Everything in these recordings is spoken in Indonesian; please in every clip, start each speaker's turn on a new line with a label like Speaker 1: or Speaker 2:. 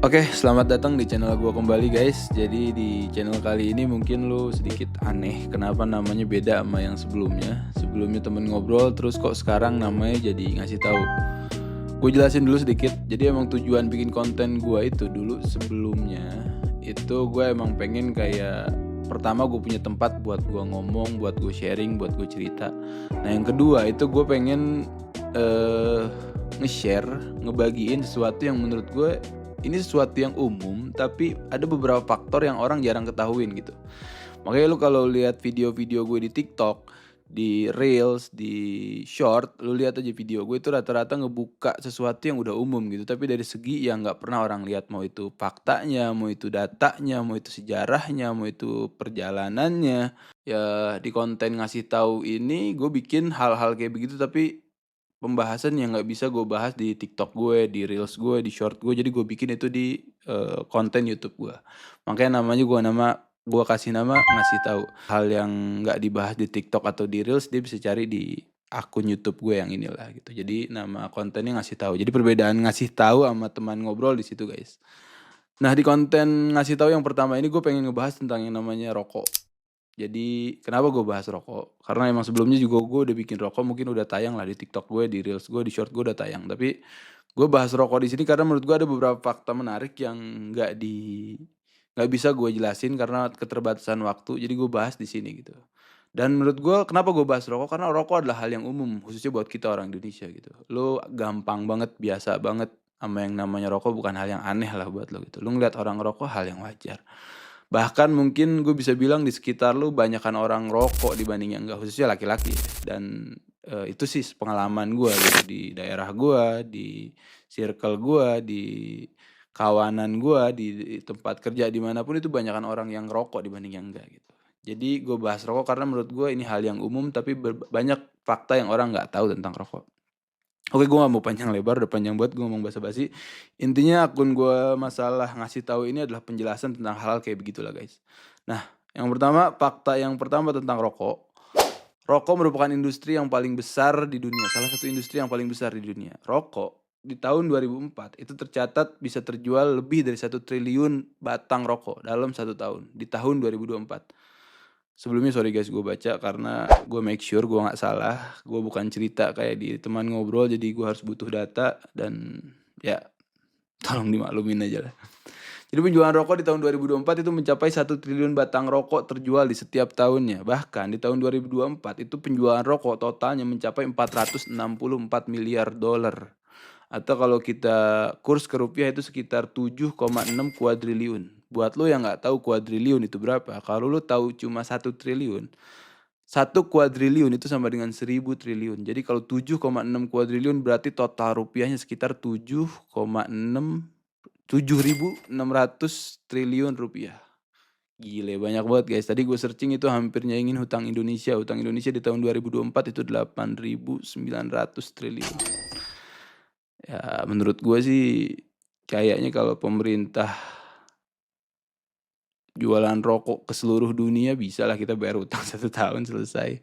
Speaker 1: Oke, selamat datang di channel gua kembali guys. Jadi di channel kali ini mungkin lu sedikit aneh kenapa namanya beda sama yang sebelumnya. Sebelumnya temen ngobrol, terus kok sekarang namanya jadi ngasih tahu. Gue jelasin dulu sedikit. Jadi emang tujuan bikin konten gua itu dulu sebelumnya itu gue emang pengen kayak pertama gue punya tempat buat gua ngomong, buat gue sharing, buat gue cerita. Nah yang kedua itu gue pengen eh nge-share, ngebagiin sesuatu yang menurut gue ini sesuatu yang umum, tapi ada beberapa faktor yang orang jarang ketahuin gitu. Makanya lu kalau lihat video-video gue di TikTok, di Reels, di Short, lu lihat aja video gue itu rata-rata ngebuka sesuatu yang udah umum gitu, tapi dari segi yang nggak pernah orang lihat, mau itu faktanya, mau itu datanya, mau itu sejarahnya, mau itu perjalanannya. Ya di konten ngasih tahu ini gue bikin hal-hal kayak begitu, tapi pembahasan yang nggak bisa gue bahas di TikTok gue, di Reels gue, di Short gue, jadi gue bikin itu di konten YouTube gue. Makanya namanya gue kasih nama ngasih tahu hal yang nggak dibahas di TikTok atau di Reels, dia bisa cari di akun YouTube gue yang inilah gitu. Jadi nama kontennya ngasih tahu. Jadi perbedaan ngasih tahu sama teman ngobrol di situ guys. Nah di konten ngasih tahu yang pertama ini gue pengen ngebahas tentang yang namanya rokok. Jadi kenapa gue bahas rokok? Karena emang sebelumnya juga gue udah bikin rokok, mungkin udah tayang lah di TikTok gue, di Reels gue, di Short gue udah tayang. Tapi gue bahas rokok di sini karena menurut gue ada beberapa fakta menarik yang nggak bisa gue jelasin karena keterbatasan waktu. Jadi gue bahas di sini gitu. Dan menurut gue kenapa gue bahas rokok? Karena rokok adalah hal yang umum, khususnya buat kita orang Indonesia gitu. Lo gampang banget, biasa banget sama yang namanya rokok, bukan hal yang aneh lah buat lo gitu. Lo ngeliat orang rokok hal yang wajar. Bahkan mungkin gue bisa bilang di sekitar lu banyakan orang rokok dibanding yang enggak, khususnya laki-laki ya. Dan itu sih pengalaman gue gitu di daerah gue, di circle gue, di kawanan gue, di tempat kerja dimanapun itu banyakan orang yang rokok dibanding yang enggak gitu. Jadi gue bahas rokok karena menurut gue ini hal yang umum, tapi banyak fakta yang orang nggak tahu tentang rokok. Oke, gue gak mau panjang lebar, udah panjang banget gue ngomong basa-basi. Intinya akun gue masalah ngasih tahu ini adalah penjelasan tentang hal-hal kayak begitulah guys. Nah, yang pertama, fakta yang pertama tentang rokok. Rokok merupakan industri yang paling besar di dunia, salah satu industri yang paling besar di dunia. Rokok di tahun 2004 itu tercatat bisa terjual lebih dari 1 triliun batang rokok dalam 1 tahun, di tahun 2024. Sebelumnya sorry guys gue baca karena gue make sure gue nggak salah, gue bukan cerita kayak di teman ngobrol, jadi gue harus butuh data dan ya tolong dimaklumin aja lah. Jadi penjualan rokok di tahun 2024 itu mencapai 1 triliun batang rokok terjual di setiap tahunnya. Bahkan di tahun 2024 itu penjualan rokok totalnya mencapai 464 miliar dolar. Atau kalau kita kurs ke rupiah itu sekitar 7,6 kuadriliun. Buat lo yang nggak tahu kuadriliun itu berapa, kalau lo tahu cuma 1 triliun, 1 kuadriliun itu sama dengan 1.000 triliun. Jadi kalau 7,6 kuadriliun berarti total rupiahnya sekitar 7.600 triliun rupiah. Gile banyak banget guys. Tadi gue searching itu hampir nyaingin hutang Indonesia. Hutang Indonesia di tahun 2024 itu 8.900 triliun. Ya menurut gue sih kayaknya kalau pemerintah jualan rokok ke seluruh dunia bisa lah kita bayar utang 1 tahun selesai.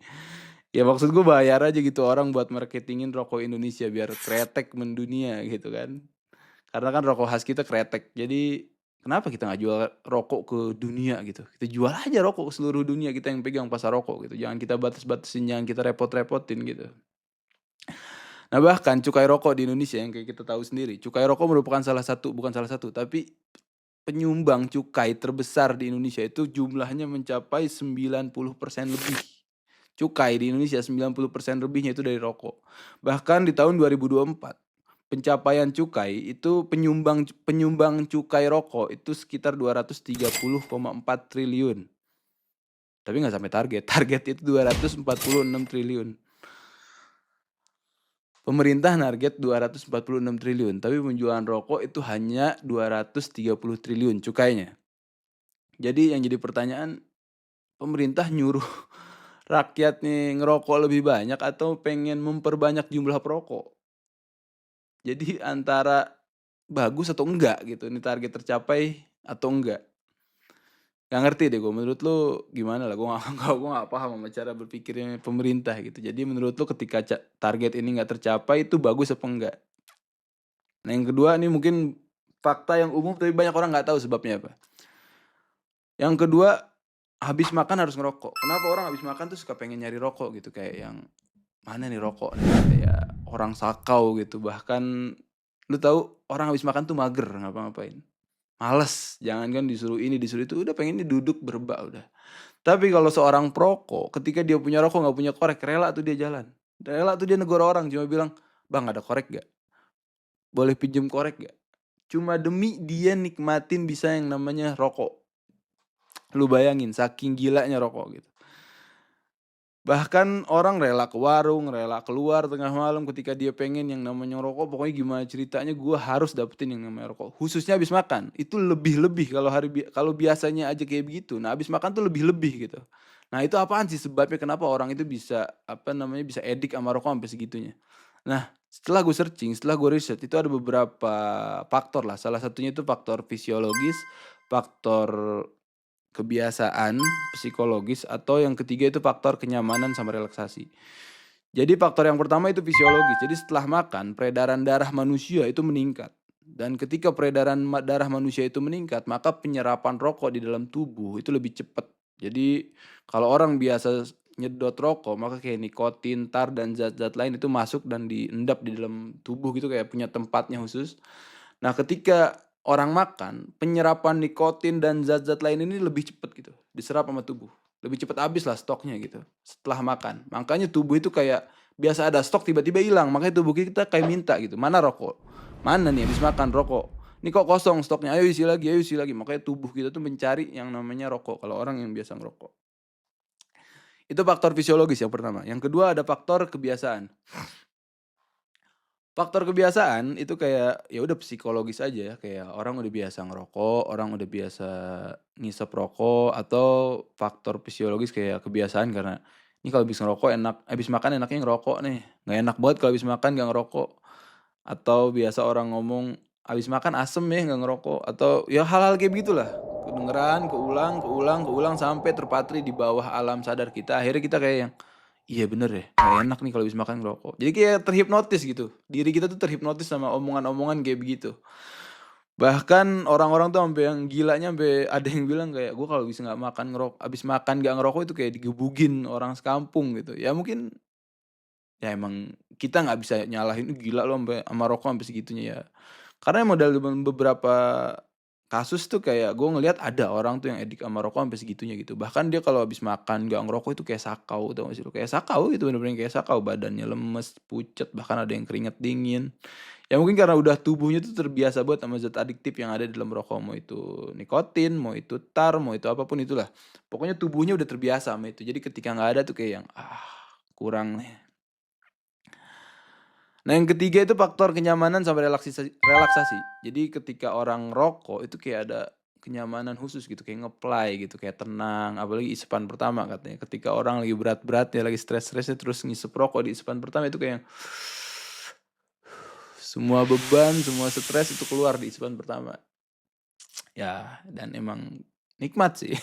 Speaker 1: Ya maksud gue bayar aja gitu orang buat marketingin rokok Indonesia biar kretek mendunia gitu kan. Karena kan rokok khas kita kretek. Jadi kenapa kita nggak jual rokok ke dunia gitu. Kita jual aja rokok ke seluruh dunia, kita yang pegang pasar rokok gitu. Jangan kita batas-batasin, jangan kita repot-repotin gitu. Nah bahkan cukai rokok di Indonesia yang kayak kita tahu sendiri. Cukai rokok merupakan bukan salah satu, tapi penyumbang cukai terbesar di Indonesia itu jumlahnya mencapai 90% lebih. Cukai di Indonesia 90% lebihnya itu dari rokok. Bahkan di tahun 2024 pencapaian cukai itu penyumbang penyumbang cukai rokok itu sekitar 230,4 triliun. Tapi nggak sampai target. Target itu 246 triliun. Pemerintah target 246 triliun, tapi penjualan rokok itu hanya 230 triliun cukainya. Jadi yang jadi pertanyaan, pemerintah nyuruh rakyat nih ngerokok lebih banyak atau pengen memperbanyak jumlah perokok? Jadi antara bagus atau enggak gitu, ini target tercapai atau enggak? Nggak ngerti deh gue, menurut lu gimana lah? Gue nggak gue nggak paham sama cara berpikirnya pemerintah gitu. Jadi menurut lu ketika target ini nggak tercapai itu bagus apa enggak? Nah yang kedua nih mungkin fakta yang umum tapi banyak orang nggak tahu sebabnya apa. Yang kedua, habis makan harus ngerokok. Kenapa orang habis makan tuh suka pengen nyari rokok gitu, kayak yang, "Mana nih rokok nih?" Kayak orang sakau gitu, bahkan lu tahu orang habis makan tuh mager ngapa-ngapain, males, jangankan disuruh ini, disuruh itu, udah pengennya duduk berebak udah. Tapi kalau seorang perokok, ketika dia punya rokok nggak punya korek, rela tuh dia jalan. Rela tuh dia negor orang, cuma bilang, "Bang, ada korek nggak? Boleh pinjem korek nggak?" Cuma demi dia nikmatin bisa yang namanya rokok. Lu bayangin saking gilanya rokok gitu. Bahkan orang rela ke warung, rela keluar tengah malam ketika dia pengen yang namanya rokok, pokoknya gimana ceritanya gua harus dapetin yang namanya rokok. Khususnya habis makan, itu lebih-lebih kalau biasanya aja kayak begitu, nah habis makan tuh lebih-lebih gitu. Nah itu apaan sih sebabnya kenapa orang itu bisa, apa namanya, bisa edik sama rokok sampai segitunya. Nah setelah gue searching, setelah gue riset, itu ada beberapa faktor lah, salah satunya itu faktor fisiologis, faktor kebiasaan, psikologis, atau yang ketiga itu faktor kenyamanan sama relaksasi. Jadi faktor yang pertama itu fisiologis. Jadi setelah makan, peredaran darah manusia itu meningkat. Dan ketika peredaran darah manusia itu meningkat, maka penyerapan rokok di dalam tubuh itu lebih cepat. Jadi kalau orang biasa nyedot rokok, maka kayak nikotin, tar, dan zat-zat lain itu masuk dan diendap di dalam tubuh gitu kayak punya tempatnya khusus. Nah, ketika orang makan, penyerapan nikotin dan zat-zat lain ini lebih cepat gitu, diserap sama tubuh. Lebih cepat habis lah stoknya gitu, setelah makan. Makanya tubuh itu kayak biasa ada stok tiba-tiba hilang, makanya tubuh kita kayak minta gitu, "Mana rokok? Mana nih habis makan rokok? Ini kok kosong stoknya, ayo isi lagi ayo isi lagi." Makanya tubuh kita tuh mencari yang namanya rokok, kalau orang yang biasa ngerokok. Itu faktor fisiologis yang pertama. Yang kedua ada faktor kebiasaan. Faktor kebiasaan itu kayak, ya udah psikologis aja ya, kayak orang udah biasa ngerokok, orang udah biasa ngisep rokok, atau faktor fisiologis kayak kebiasaan karena, ini kalau habis ngerokok enak habis makan enaknya ngerokok nih, nggak enak banget kalau habis makan nggak ngerokok. Atau biasa orang ngomong, "Habis makan asem ya nggak ngerokok," atau ya hal-hal kayak begitulah. Kedengeran, keulang keulang keulang sampai terpatri di bawah alam sadar kita, akhirnya kita kayak yang, "Iya bener ya, nggak enak nih kalau habis makan ngerokok." Jadi kayak terhipnotis gitu, diri kita tuh terhipnotis sama omongan-omongan kayak begitu. Bahkan orang-orang tuh sampai yang gilanya sampai ada yang bilang kayak, "Gua kalau habis makan nggak ngerokok itu kayak digebugin orang sekampung," gitu. Ya mungkin, ya emang kita nggak bisa nyalahin, "Ih gila lu sama rokok sampai segitunya," ya. Karena emang dalam beberapa kasus tuh kayak gue ngelihat ada orang tuh yang edik sama rokok sampai segitunya gitu. Bahkan dia kalau habis makan nggak ngerokok itu kayak sakau, tau gak sih lu? Kayak sakau gitu, bener-bener kayak sakau, badannya lemes, pucet, bahkan ada yang keringat dingin. Ya mungkin karena udah tubuhnya tuh terbiasa banget sama zat adiktif yang ada di dalam rokok, mau itu nikotin, mau itu tar, mau itu apapun itulah. Pokoknya tubuhnya udah terbiasa sama itu. Jadi ketika nggak ada tuh kayak yang, kurang nih. Nah, yang ketiga itu faktor kenyamanan sama relaksasi. Jadi ketika orang rokok itu kayak ada kenyamanan khusus gitu, kayak ngeplay gitu, kayak tenang, apalagi isapan pertama katanya. Ketika orang lagi berat-beratnya, lagi stres-stresnya terus ngisep rokok di isapan pertama itu kayak semua beban, semua stres itu keluar di isapan pertama. Ya, dan emang nikmat sih.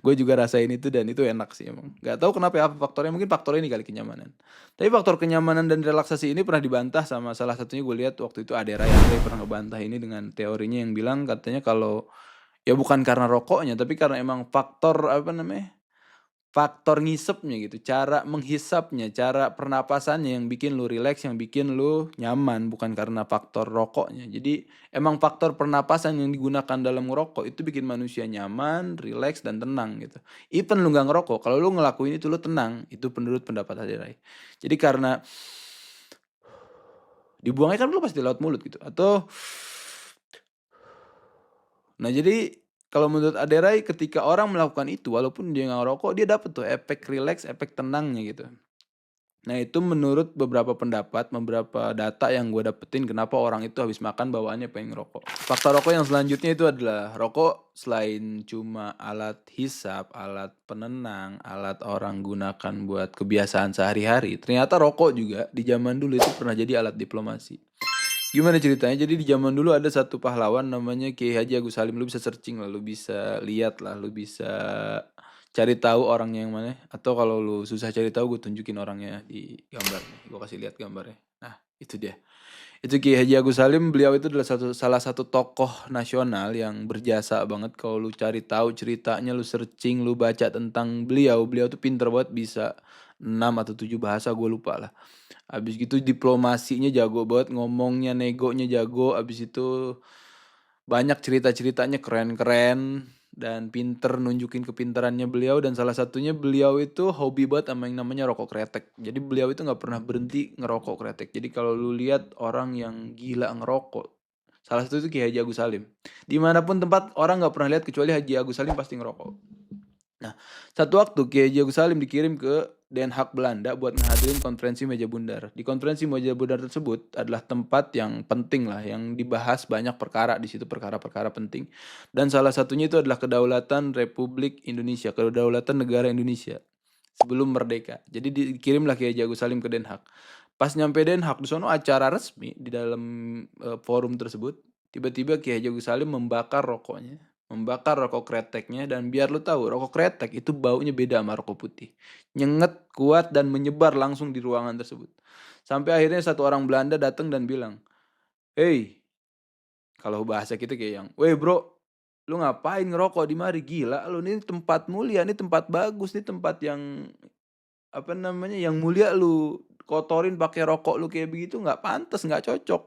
Speaker 1: Gue juga rasain itu dan itu enak sih emang. Nggak tahu kenapa ya, apa faktornya, mungkin faktor ini kali, kenyamanan. Tapi faktor kenyamanan dan relaksasi ini pernah dibantah sama salah satunya, gue lihat waktu itu Ade Rai pernah ngebantah ini dengan teorinya yang bilang katanya kalau, ya bukan karena rokoknya, tapi karena emang faktor apa namanya, faktor ngisepnya gitu, cara menghisapnya, cara pernapasannya yang bikin lu rileks, yang bikin lu nyaman, bukan karena faktor rokoknya. Jadi emang faktor pernapasan yang digunakan dalam ngerokok itu bikin manusia nyaman, rileks, dan tenang gitu. Even lu nggak ngerokok, kalau lu ngelakuin itu lu tenang, itu menurut pendapat Hadirai. Jadi karena dibuangnya kan lu pasti lewat mulut gitu, atau nah jadi kalau menurut Aderai ketika orang melakukan itu walaupun dia nggak ngerokok, dia dapet tuh efek rileks, efek tenangnya gitu. Nah itu menurut beberapa pendapat, beberapa data yang gue dapetin kenapa orang itu habis makan bawaannya pengen ngerokok. Faktor rokok yang selanjutnya itu adalah rokok selain cuma alat hisap, alat penenang, alat orang gunakan buat kebiasaan sehari-hari, ternyata rokok juga di zaman dulu itu pernah jadi alat diplomasi. Gimana ceritanya? Jadi di zaman dulu ada satu pahlawan namanya Kiai Haji Agus Salim. Lu bisa searching lah, lu bisa lihat lah, lu bisa cari tahu orangnya yang mana. Atau kalau lu susah cari tahu, gue tunjukin orangnya di gambar nih. Gue kasih lihat gambarnya. Nah, itu dia. Itu Kiai Haji Agus Salim, beliau itu adalah salah satu tokoh nasional yang berjasa banget. Kalau lu cari tahu ceritanya, lu searching, lu baca tentang beliau, beliau tuh pinter banget, bisa 6 atau 7 bahasa, gue lupa lah. Habis gitu diplomasinya jago banget, ngomongnya, negonya jago. Habis itu banyak cerita-ceritanya keren-keren dan pinter nunjukin kepintarannya beliau. Dan salah satunya beliau itu hobi banget sama yang namanya rokok kretek. Jadi beliau itu nggak pernah berhenti ngerokok kretek. Jadi kalau lu lihat orang yang gila ngerokok, salah satu itu Ki Haji Agus Salim. Dimanapun tempat orang nggak pernah lihat kecuali Haji Agus Salim pasti ngerokok. Nah, satu waktu Kiai Haji Agus Salim dikirim ke Den Haag Belanda buat menghadirin konferensi meja bundar. Di konferensi meja bundar tersebut adalah tempat yang penting lah, yang dibahas banyak perkara di situ, perkara-perkara penting. Dan salah satunya itu adalah kedaulatan Republik Indonesia, kedaulatan negara Indonesia sebelum merdeka. Jadi dikirimlah Kiai Haji Agus Salim ke Den Haag. Pas nyampe Den Haag, di sono acara resmi di dalam forum tersebut, tiba-tiba Kiai Haji Agus Salim membakar rokoknya, membakar rokok kreteknya. Dan biar lu tahu, rokok kretek itu baunya beda sama rokok putih, nyenget, kuat, dan menyebar langsung di ruangan tersebut. Sampai akhirnya satu orang Belanda datang dan bilang, "Hey," kalau bahasa kita kayak yang, "Weh bro, lu ngapain ngerokok di mari? Gila lu, ini tempat mulia, ini tempat bagus, ini tempat yang apa namanya, yang mulia, lu kotorin pakai rokok lu kayak begitu, nggak pantas, nggak cocok."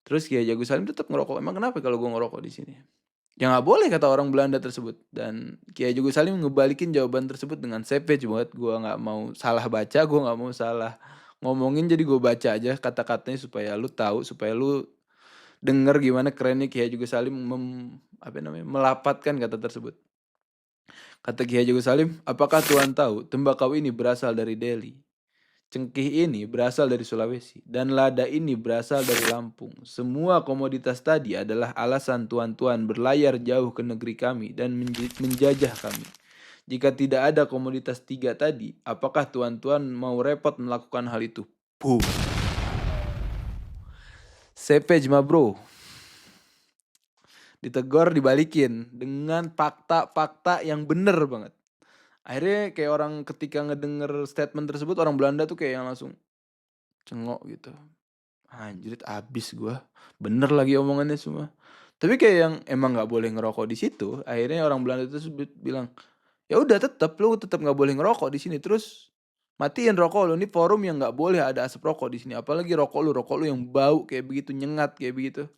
Speaker 1: Terus Kiai Haji Agus Salim tetap ngerokok. "Emang kenapa kalau gua ngerokok di sini?" "Ya nggak boleh," kata orang Belanda tersebut. Dan Kiai Haji Agus Salim ngebalikin jawaban tersebut dengan savage banget. Gua nggak mau salah baca, gua nggak mau salah ngomongin, jadi gue baca aja kata-katanya supaya lu tahu, supaya lu denger gimana kerennya Kiai Haji Agus Salim melapatkan kata tersebut. Kata Kiai Haji Agus Salim, "Apakah Tuhan tahu tembakau ini berasal dari Delhi? Cengkih ini berasal dari Sulawesi, dan lada ini berasal dari Lampung. Semua komoditas tadi adalah alasan tuan-tuan berlayar jauh ke negeri kami dan menjajah kami. Jika tidak ada komoditas tiga tadi, apakah tuan-tuan mau repot melakukan hal itu?" Boom. Savage mah bro. Ditegur, dibalikin dengan fakta-fakta yang bener banget. Akhirnya kayak orang ketika ngedenger statement tersebut, orang Belanda tuh kayak yang langsung cengok gitu. Anjrit, abis gua. Bener lagi omongannya semua. Tapi kayak yang emang nggak boleh ngerokok di situ. Akhirnya orang Belanda itu bilang, "Ya udah, lu tetap nggak boleh ngerokok di sini. Terus matiin rokok lu. Ini forum yang nggak boleh ada asap rokok di sini. Apalagi rokok lu yang bau kayak begitu, nyengat kayak begitu."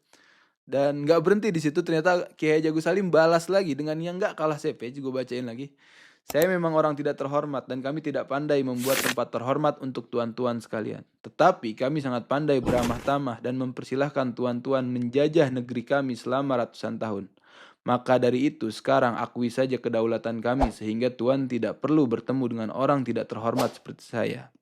Speaker 1: Dan nggak berhenti di situ, ternyata Kiai Haji Agus Salim balas lagi dengan yang nggak kalah savage. Gue bacain lagi. "Saya memang orang tidak terhormat dan kami tidak pandai membuat tempat terhormat untuk tuan-tuan sekalian. Tetapi kami sangat pandai beramah tamah dan mempersilahkan tuan-tuan menjajah negeri kami selama ratusan tahun. Maka dari itu sekarang akui saja kedaulatan kami sehingga tuan tidak perlu bertemu dengan orang tidak terhormat seperti saya.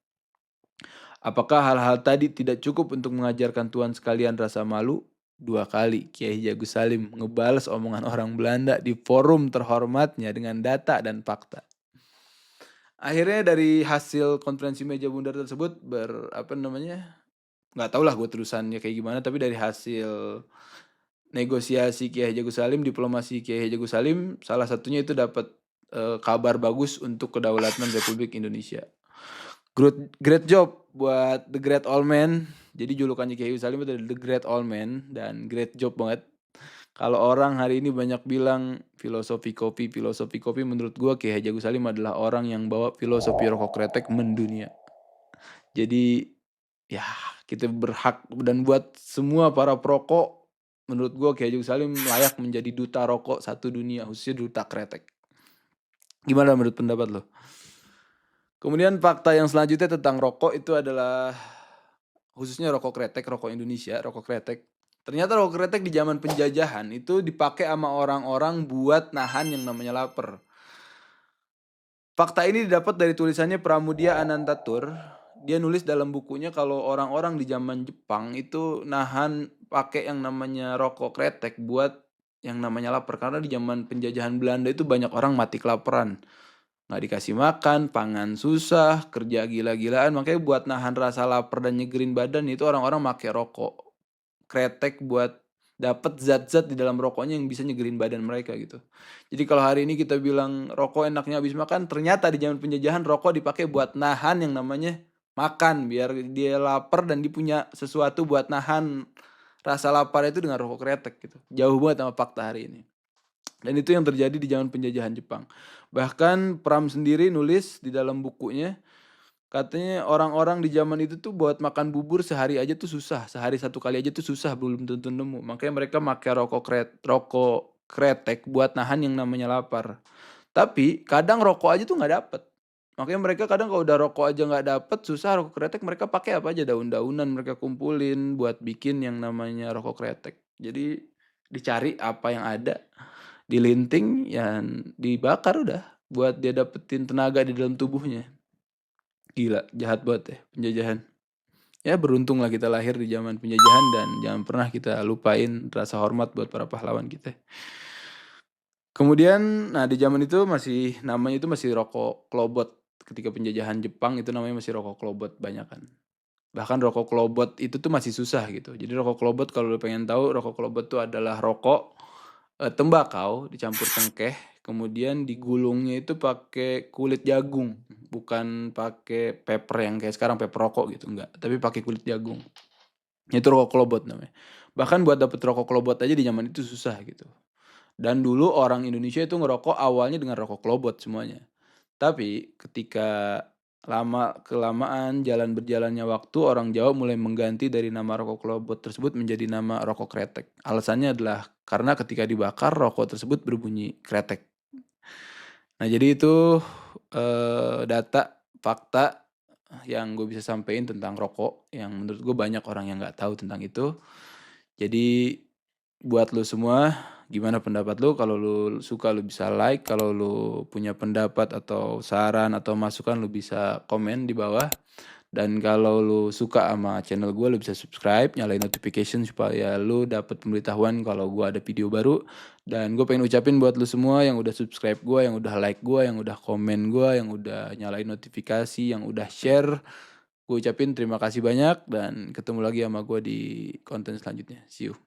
Speaker 1: Apakah hal-hal tadi tidak cukup untuk mengajarkan tuan sekalian rasa malu?" 2 kali Kiai Haji Agus Salim ngebales omongan orang Belanda di forum terhormatnya dengan data dan fakta. Akhirnya dari hasil konferensi meja bundar tersebut nggak tau lah gue terusannya kayak gimana, tapi dari hasil negosiasi Kiai Haji Agus Salim, diplomasi Kiai Haji Agus Salim, salah satunya itu dapat kabar bagus untuk kedaulatan Republik Indonesia. Great job buat The Great Old Man. Jadi julukannya Kiai Haji Salim itu The Great Old Man, dan great job banget. Kalau orang hari ini banyak bilang filosofi kopi, menurut gua Kiai Haji Agus Salim adalah orang yang bawa filosofi rokok kretek mendunia. Jadi ya kita berhak, dan buat semua para perokok, menurut gua Kiai Haji Agus Salim layak menjadi duta rokok satu dunia, khususnya duta kretek. Gimana menurut pendapat lo? Kemudian fakta yang selanjutnya tentang rokok itu adalah khususnya rokok kretek, rokok Indonesia, rokok kretek. Ternyata rokok kretek di zaman penjajahan itu dipakai sama orang-orang buat nahan yang namanya lapar. Fakta ini didapat dari tulisannya Pramudia Anantatur. Dia nulis dalam bukunya kalau orang-orang di zaman Jepang itu nahan pakai yang namanya rokok kretek buat yang namanya lapar. Karena di zaman penjajahan Belanda itu banyak orang mati kelaparan. Nggak dikasih makan, pangan susah, kerja gila-gilaan. Makanya buat nahan rasa lapar dan nyegerin badan itu orang-orang pakai rokok kretek buat dapat zat-zat di dalam rokoknya yang bisa nyegerin badan mereka gitu. Jadi kalau hari ini kita bilang rokok enaknya habis makan, ternyata di zaman penjajahan rokok dipakai buat nahan yang namanya makan biar dia lapar dan dia punya sesuatu buat nahan rasa lapar itu dengan rokok kretek gitu. Jauh banget sama fakta hari ini. Dan itu yang terjadi di zaman penjajahan Jepang. Bahkan Pram sendiri nulis di dalam bukunya, katanya orang-orang di zaman itu tuh buat makan bubur sehari aja tuh susah, sehari satu kali aja tuh susah, belum tentu nemu. Makanya mereka pakai rokok kretek buat nahan yang namanya lapar. Tapi kadang rokok aja tuh nggak dapet. Makanya mereka kadang kalau udah rokok aja nggak dapet, susah rokok kretek, mereka pakai apa aja, daun-daunan mereka kumpulin buat bikin yang namanya rokok kretek. Jadi dicari apa yang ada, dilinting, ya dibakar udah, buat dia dapetin tenaga di dalam tubuhnya. Gila, jahat banget ya penjajahan. Ya beruntunglah kita lahir di zaman penjajahan dan jangan pernah kita lupain rasa hormat buat para pahlawan kita. Kemudian, nah di zaman itu namanya itu masih rokok klobot. Ketika penjajahan Jepang itu namanya masih rokok klobot banyakan. Bahkan rokok klobot itu tuh masih susah gitu. Jadi rokok klobot kalau lu pengen tahu, rokok klobot tuh adalah rokok tembakau dicampur cengkeh, kemudian digulungnya itu pakai kulit jagung, bukan pakai paper yang kayak sekarang paper rokok gitu, enggak, tapi pakai kulit jagung. Itu rokok klobot namanya. Bahkan buat dapet rokok klobot aja di zaman itu susah gitu. Dan dulu orang Indonesia itu ngerokok awalnya dengan rokok klobot semuanya. Tapi ketika kelamaan berjalannya waktu, orang Jawa mulai mengganti dari nama rokok klobot tersebut menjadi nama rokok kretek. Alasannya adalah karena ketika dibakar rokok tersebut berbunyi kretek. Nah jadi itu data, fakta yang gue bisa sampein tentang rokok yang menurut gue banyak orang yang nggak tahu tentang itu. Jadi buat lu semua, gimana pendapat lu? Kalau lu suka lu bisa like, kalau lu punya pendapat atau saran atau masukan lu bisa komen di bawah. Dan kalau lu suka sama channel gue, lu bisa subscribe, nyalain notification supaya lu dapat pemberitahuan kalau gue ada video baru. Dan gue pengen ucapin buat lu semua yang udah subscribe gue, yang udah like gue, yang udah komen gue, yang udah nyalain notifikasi, yang udah share. Gue ucapin terima kasih banyak dan ketemu lagi sama gue di konten selanjutnya. See you.